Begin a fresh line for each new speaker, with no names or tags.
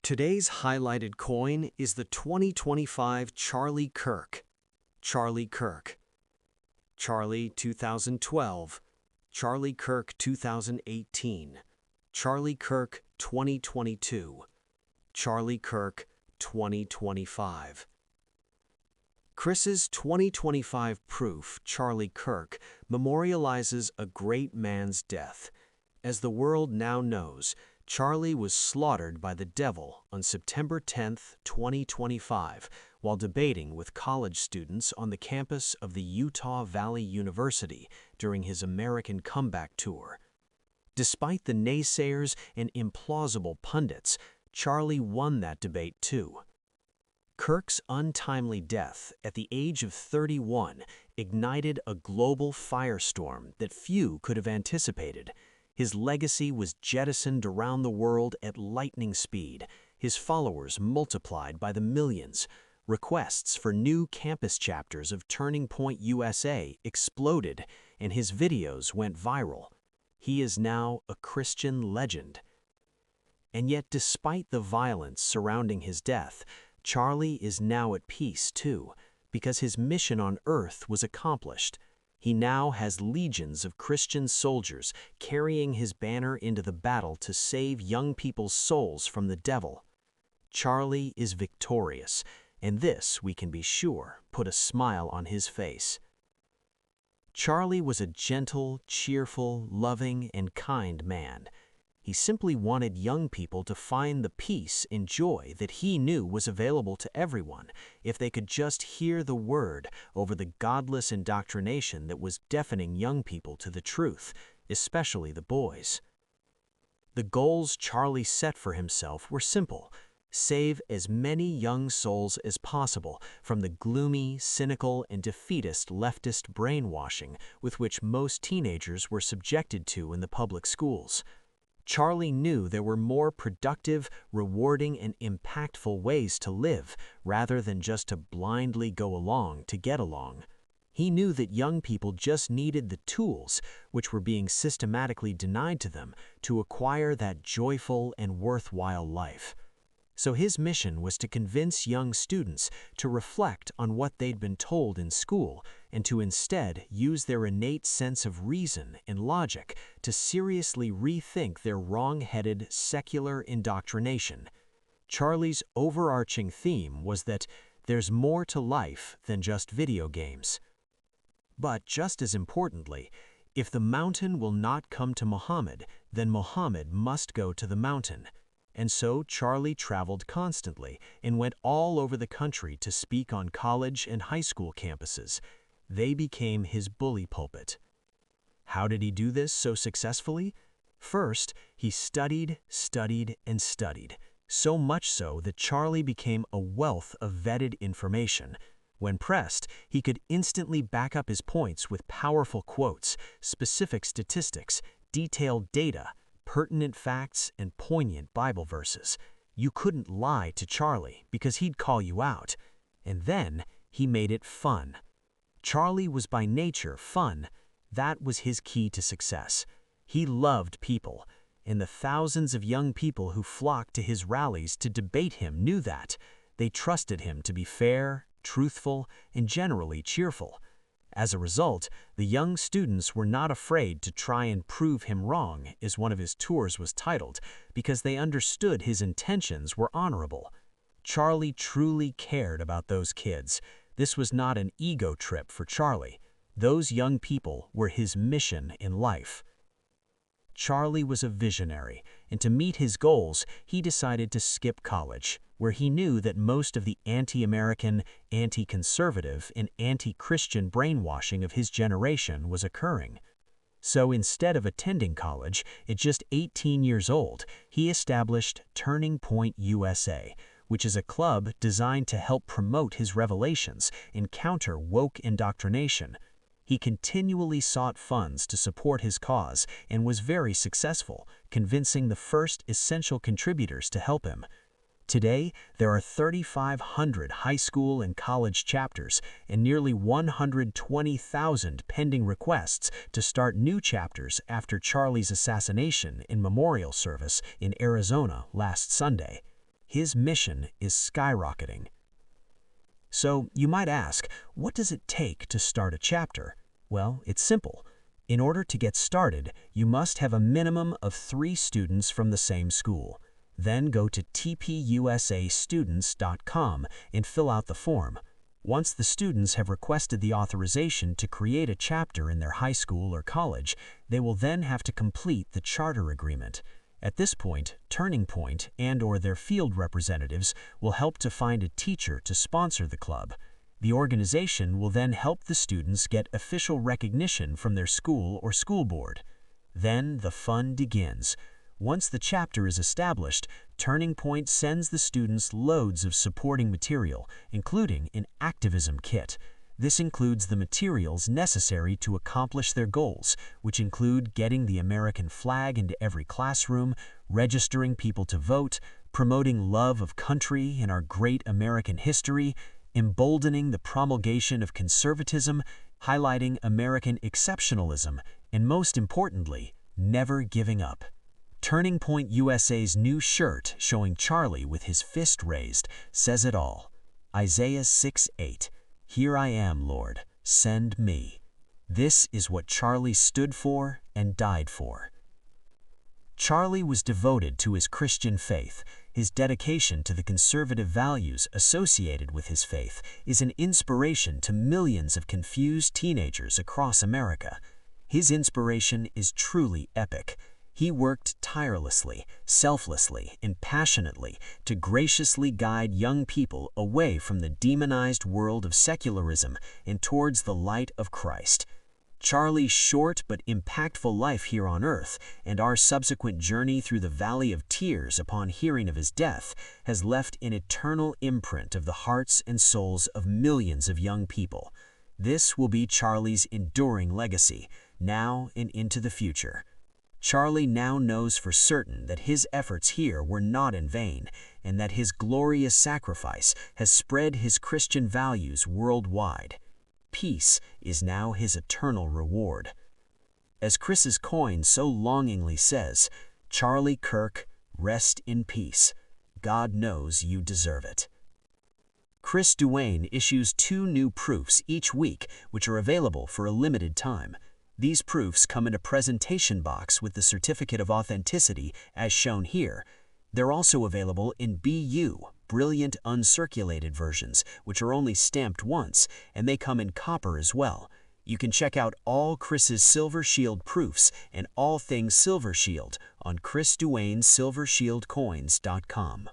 Today's highlighted coin is the 2025 Charlie Kirk. Charlie Kirk. Charlie 2012. Charlie Kirk 2018. Charlie Kirk 2022. Charlie Kirk 2025. Chris's 2025 proof, Charlie Kirk, memorializes a great man's death. As the world now knows, Charlie was slaughtered by the devil on September 10, 2025, while debating with college students on the campus of the Utah Valley University during his American comeback tour. Despite the naysayers and implausible pundits, Charlie won that debate too. Kirk's untimely death at the age of 31 ignited a global firestorm that few could have anticipated. His legacy was jettisoned around the world at lightning speed, his followers multiplied by the millions. Requests for new campus chapters of Turning Point USA exploded, and his videos went viral. He is now a Christian legend. And yet, despite the violence surrounding his death, Charlie is now at peace too, because his mission on Earth was accomplished. He now has legions of Christian soldiers carrying his banner into the battle to save young people's souls from the devil. Charlie is victorious, and this, we can be sure, put a smile on his face. Charlie was a gentle, cheerful, loving, and kind man. He simply wanted young people to find the peace and joy that he knew was available to everyone if they could just hear the word over the godless indoctrination that was deafening young people to the truth, especially the boys. The goals Charlie set for himself were simple: save as many young souls as possible from the gloomy, cynical, and defeatist leftist brainwashing with which most teenagers were subjected to in the public schools. Charlie knew there were more productive, rewarding, and impactful ways to live rather than just to blindly go along to get along. He knew that young people just needed the tools, which were being systematically denied to them, to acquire that joyful and worthwhile life. So his mission was to convince young students to reflect on what they'd been told in school and to instead use their innate sense of reason and logic to seriously rethink their wrong-headed secular indoctrination. Charlie's overarching theme was that there's more to life than just video games. But just as importantly, if the mountain will not come to Muhammad, then Muhammad must go to the mountain. And so Charlie traveled constantly and went all over the country to speak on college and high school campuses. They became his bully pulpit. How did he do this so successfully? First, he studied, and studied, so much so that Charlie became a wealth of vetted information. When pressed, he could instantly back up his points with powerful quotes, specific statistics, detailed data, pertinent facts, and poignant Bible verses. You couldn't lie to Charlie because he'd call you out. And then he made it fun. Charlie was by nature fun. That was his key to success. He loved people, and the thousands of young people who flocked to his rallies to debate him knew that. They trusted him to be fair, truthful, and generally cheerful. As a result, the young students were not afraid to try and prove him wrong, as one of his tours was titled, because they understood his intentions were honorable. Charlie truly cared about those kids. This was not an ego trip for Charlie. Those young people were his mission in life. Charlie was a visionary, and to meet his goals, he decided to skip college, where he knew that most of the anti-American, anti-conservative, and anti-Christian brainwashing of his generation was occurring. So instead of attending college, at just 18 years old, he established Turning Point USA, which is a club designed to help promote his revelations and counter woke indoctrination. He continually sought funds to support his cause and was very successful, convincing the first essential contributors to help him. Today, there are 3,500 high school and college chapters and nearly 120,000 pending requests to start new chapters after Charlie's assassination in memorial service in Arizona last Sunday.
His mission is skyrocketing. So you might ask, what does it take to start a chapter? Well, it's simple. In order to get started, you must have a minimum of 3 students from the same school. Then go to tpusastudents.com and fill out the form. Once the students have requested the authorization to create a chapter in their high school or college, they will then have to complete the charter agreement. At this point, Turning Point and/or their field representatives will help to find a teacher to sponsor the club. The organization will then help the students get official recognition from their school or school board. Then the fun begins. Once the chapter is established, Turning Point sends the students loads of supporting material, including an activism kit. This includes the materials necessary to accomplish their goals, which include getting the American flag into every classroom, registering people to vote, promoting love of country and our great American history, emboldening the promulgation of conservatism, highlighting American exceptionalism, and most importantly, never giving up. Turning Point USA's new shirt showing Charlie with his fist raised says it all. Isaiah 6:8. Here I am, Lord, send me. This is what Charlie stood for and died for. Charlie was devoted to his Christian faith. His dedication to the conservative values associated with his faith is an inspiration to millions of confused teenagers across America. His inspiration is truly epic. He worked tirelessly, selflessly, and passionately to graciously guide young people away from the demonized world of secularism and towards the light of Christ. Charlie's short but impactful life here on earth and our subsequent journey through the valley of tears upon hearing of his death has left an eternal imprint of the hearts and souls of millions of young people. This will be Charlie's enduring legacy, now and into the future. Charlie now knows for certain that his efforts here were not in vain, and that his glorious sacrifice has spread his Christian values worldwide. Peace is now his eternal reward. As Chris's coin so longingly says, Charlie Kirk, rest in peace. God knows you deserve it. Chris Duane issues 2 new proofs each week, which are available for a limited time. These proofs come in a presentation box with the certificate of authenticity as shown here. They're also available in BU, Brilliant Uncirculated versions, which are only stamped once, and they come in copper as well. You can check out all Chris's Silver Shield proofs and all things Silver Shield on ChrisDuaneSilverShieldCoins.com.